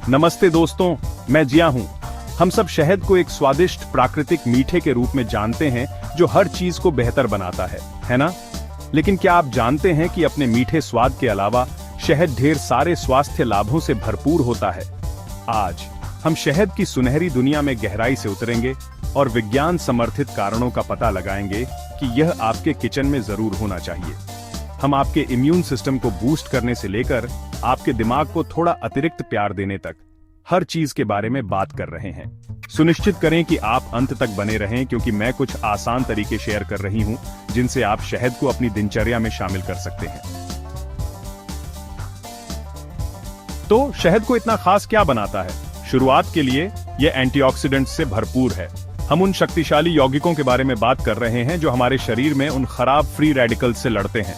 नमस्ते दोस्तों, मैं जिया हूं। हम सब शहद को एक स्वादिष्ट प्राकृतिक मीठे के रूप में जानते हैं जो हर चीज को बेहतर बनाता है ना? लेकिन क्या आप जानते हैं कि अपने मीठे स्वाद के अलावा शहद ढेर सारे स्वास्थ्य लाभों से भरपूर होता है। आज हम शहद की सुनहरी दुनिया में गहराई से उतरेंगे और विज्ञान समर्थित कारणों का पता लगाएंगे कि यह आपके किचन में जरूर होना चाहिए। हम आपके इम्यून सिस्टम को बूस्ट करने से लेकर आपके दिमाग को थोड़ा अतिरिक्त प्यार देने तक हर चीज के बारे में बात कर रहे हैं। सुनिश्चित करें कि आप अंत तक बने रहें, क्योंकि मैं कुछ आसान तरीके शेयर कर रही हूं जिनसे आप शहद को अपनी दिनचर्या में शामिल कर सकते हैं। तो शहद को इतना खास क्या बनाता है? शुरुआत के लिए यह एंटीऑक्सीडेंट्स से भरपूर है। हम उन शक्तिशाली यौगिकों के बारे में बात कर रहे हैं जो हमारे शरीर में उन खराब फ्री रेडिकल्स से लड़ते हैं।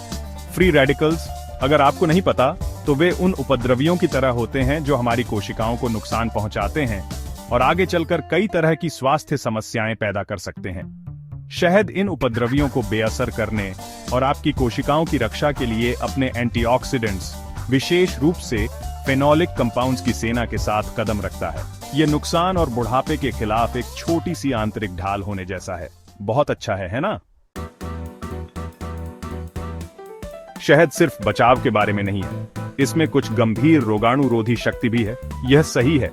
फ्री रेडिकल्स, अगर आपको नहीं पता, तो वे उन उपद्रवियों की तरह होते हैं जो हमारी कोशिकाओं को नुकसान पहुंचाते हैं और आगे चलकर कई तरह की स्वास्थ्य समस्याएं पैदा कर सकते हैं। शहद इन उपद्रवियों को बेअसर करने और आपकी कोशिकाओं की रक्षा के लिए अपने एंटीऑक्सीडेंट्स, विशेष रूप से फेनोलिक कंपाउंड्स की सेना के साथ कदम रखता है। यह नुकसान और बुढ़ापे के खिलाफ एक छोटी सी आंतरिक ढाल होने जैसा है। बहुत अच्छा है ना? शहद सिर्फ बचाव के बारे में नहीं है, इसमें कुछ गंभीर रोगाणुरोधी शक्ति भी है। यह सही है।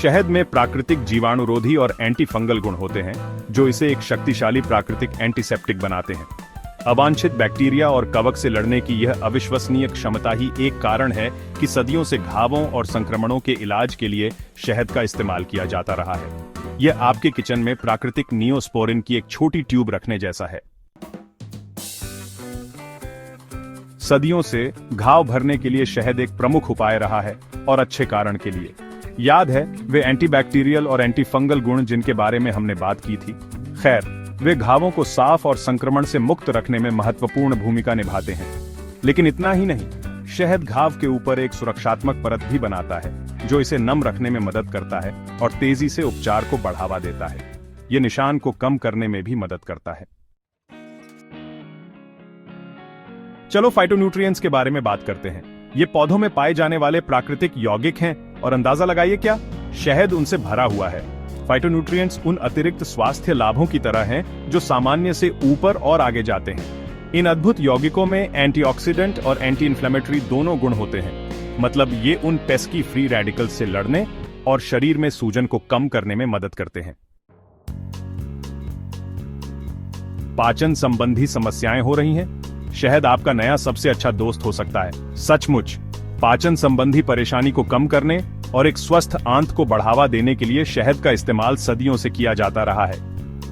शहद में प्राकृतिक जीवाणुरोधी और एंटी फंगल गुण होते हैं जो इसे एक शक्तिशाली प्राकृतिक एंटीसेप्टिक बनाते हैं। अवांछित बैक्टीरिया और कवक से लड़ने की यह अविश्वसनीय क्षमता ही एक कारण है कि सदियों से घावों और संक्रमणों के इलाज के लिए शहद का इस्तेमाल किया जाता रहा है। यह आपके किचन में प्राकृतिक नियोस्पोरिन की एक छोटी ट्यूब रखने जैसा है। सदियों से घाव भरने के लिए शहद एक प्रमुख उपाय रहा है, और अच्छे कारण के लिए। याद है वे एंटीबैक्टीरियल और एंटीफंगल गुण जिनके बारे में हमने बात की थी? खैर, वे घावों को साफ और संक्रमण से मुक्त रखने में महत्वपूर्ण भूमिका निभाते हैं। लेकिन इतना ही नहीं, शहद घाव के ऊपर एक सुरक्षात्मक परत भी बनाता है जो इसे नम रखने में मदद करता है और तेजी से उपचार को बढ़ावा देता है। यह निशान को कम करने में भी मदद करता है। चलो फाइटोन्यूट्रिएंट्स के बारे में बात करते हैं। ये पौधों में पाए जाने वाले प्राकृतिक यौगिक हैं, और अंदाजा लगाइए क्या? शहद उनसे भरा हुआ है। फाइटोन्यूट्रिएंट्स उन अतिरिक्त स्वास्थ्य लाभों की तरह हैं जो सामान्य से ऊपर और आगे जाते हैं। इन अद्भुत यौगिकों में एंटीऑक्सीडेंट और एंटी इन्फ्लेमेटरी दोनों गुण होते हैं। मतलब ये उन पेस्की फ्री रेडिकल्स से लड़ने और शरीर में सूजन को कम करने में मदद करते हैं। पाचन संबंधी समस्याएं हो रही हैं? शहद आपका नया सबसे अच्छा दोस्त हो सकता है। सचमुच, पाचन संबंधी परेशानी को कम करने और एक स्वस्थ आंत को बढ़ावा देने के लिए शहद का इस्तेमाल सदियों से किया जाता रहा है।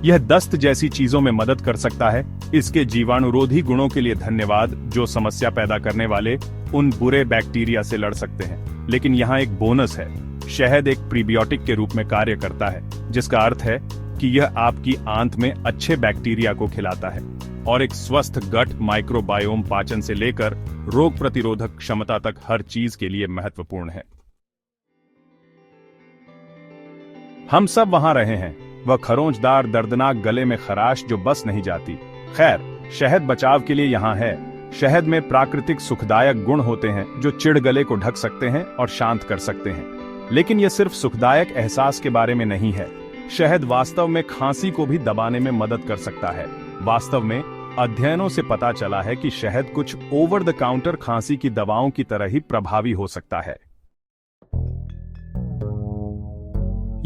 यह दस्त जैसी चीजों में मदद कर सकता है। इसके जीवाणुरोधी गुणों के लिए धन्यवाद, जो समस्या पैदा करने वाले उन बुरे बैक्टीरिया से लड़ सकते हैं। लेकिन यहाँ एक बोनस है। शहद एक प्रीबियोटिक के रूप में कार्य करता है, जिसका अर्थ है कि यह आपकी आंत में अच्छे बैक्टीरिया को खिलाता है और एक स्वस्थ गट माइक्रोबायोम पाचन से लेकर रोग प्रतिरोधक क्षमता तक हर चीज के लिए महत्वपूर्ण है। हम सब वहां रहे हैं, वह खरोंचदार दर्दनाक गले में खराश जो बस नहीं जाती। खैर, शहद बचाव के लिए यहाँ है। शहद में प्राकृतिक सुखदायक गुण होते हैं जो चिढ़ गले को ढक सकते हैं और शांत कर सकते हैं। लेकिन यह सिर्फ सुखदायक एहसास के बारे में नहीं है। शहद वास्तव में खांसी को भी दबाने में मदद कर सकता है। वास्तव में अध्ययनों से पता चला है कि शहद कुछ ओवर द काउंटर खांसी की दवाओं की तरह ही प्रभावी हो सकता है।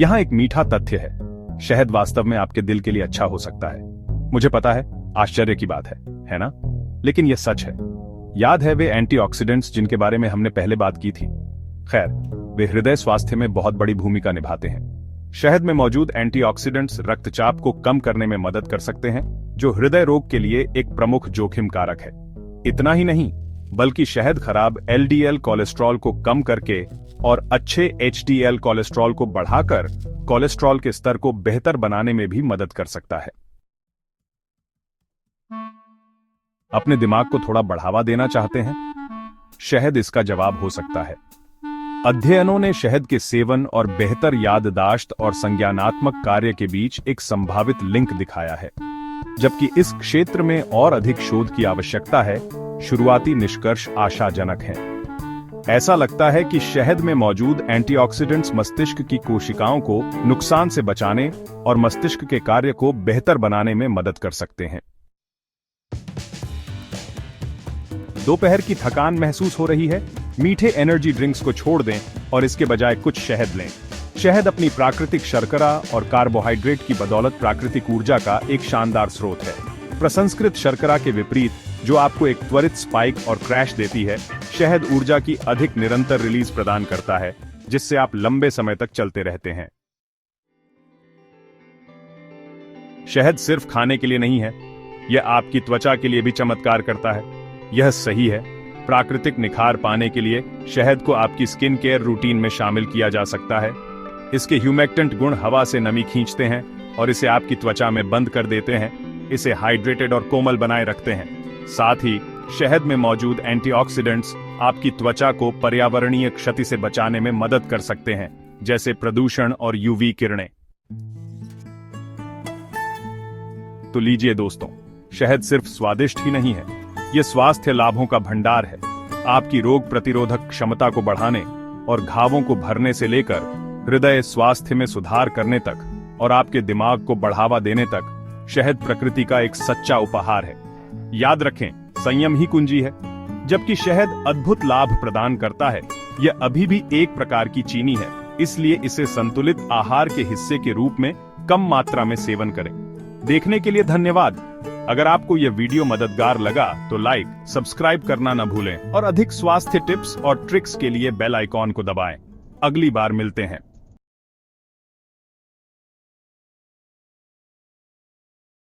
यहां एक मीठा तथ्य है। शहद वास्तव में आपके दिल के लिए अच्छा हो सकता है। मुझे पता है, आश्चर्य की बात है ना? लेकिन यह सच है। याद है वे एंटीऑक्सीडेंट्स जिनके बारे में हमने पहले बात की थी? खैर, वे हृदय स्वास्थ्य में बहुत बड़ी भूमिका निभाते हैं। शहद में मौजूद एंटीऑक्सीडेंट्स रक्तचाप को कम करने में मदद कर सकते हैं, जो हृदय रोग के लिए एक प्रमुख जोखिम कारक है। इतना ही नहीं, बल्कि शहद खराब एलडीएल कोलेस्ट्रॉल को कम करके और अच्छे एचडीएल कोलेस्ट्रॉल को बढ़ाकर कोलेस्ट्रॉल के स्तर को बेहतर बनाने में भी मदद कर सकता है। अपने दिमाग को थोड़ा बढ़ावा देना चाहते हैं? शहद इसका जवाब हो सकता है। अध्ययनों ने शहद के सेवन और बेहतर याददाश्त और संज्ञानात्मक कार्य के बीच एक संभावित लिंक दिखाया है। जबकि इस क्षेत्र में और अधिक शोध की आवश्यकता है, शुरुआती निष्कर्ष आशाजनक हैं। ऐसा लगता है कि शहद में मौजूद एंटीऑक्सीडेंट्स मस्तिष्क की कोशिकाओं को नुकसान से बचाने और मस्तिष्क के कार्य को बेहतर बनाने में मदद कर सकते हैं। दोपहर की थकान महसूस हो रही है? मीठे एनर्जी ड्रिंक्स को छोड़ दें और इसके बजाय कुछ शहद लें। शहद अपनी प्राकृतिक शर्करा और कार्बोहाइड्रेट की बदौलत प्राकृतिक ऊर्जा का एक शानदार स्रोत है। प्रसंस्कृत शर्करा के विपरीत, जो आपको एक त्वरित स्पाइक और क्रैश देती है, शहद ऊर्जा की अधिक निरंतर रिलीज प्रदान करता है, जिससे आप लंबे समय तक चलते रहते हैं। शहद सिर्फ खाने के लिए नहीं है, यह आपकी त्वचा के लिए भी चमत्कार करता है। यह सही है, प्राकृतिक निखार पाने के लिए शहद को आपकी स्किन केयर रूटीन में शामिल किया जा सकता है। इसके ह्यूमेक्टेंट गुण हवा से नमी खींचते हैं और इसे आपकी त्वचा में बंद कर देते हैं, इसे हाइड्रेटेड और कोमल बनाए रखते हैं। साथ ही शहद में मौजूद एंटीऑक्सीडेंट्स आपकी त्वचा को पर्यावरणीय क्षति से बचाने में मदद कर सकते हैं, जैसे प्रदूषण और यूवी किरणें। तो लीजिए दोस्तों, शहद सिर्फ स्वादिष्ट ही नहीं है, यह स्वास्थ्य लाभों का भंडार है। आपकी रोग प्रतिरोधक क्षमता को बढ़ाने और घावों को भरने से लेकर हृदय स्वास्थ्य में सुधार करने तक और आपके दिमाग को बढ़ावा देने तक शहद प्रकृति का एक सच्चा उपहार है। याद रखें, संयम ही कुंजी है। जबकि शहद अद्भुत लाभ प्रदान करता है, यह अभी भी एक प्रकार की चीनी है, इसलिए इसे संतुलित आहार के हिस्से के रूप में कम मात्रा में सेवन करें। देखने के लिए धन्यवाद। अगर आपको यह वीडियो मददगार लगा तो लाइक, सब्सक्राइब करना न भूलें और अधिक स्वास्थ्य टिप्स और ट्रिक्स के लिए बेल आइकॉन को दबाएं। अगली बार मिलते हैं।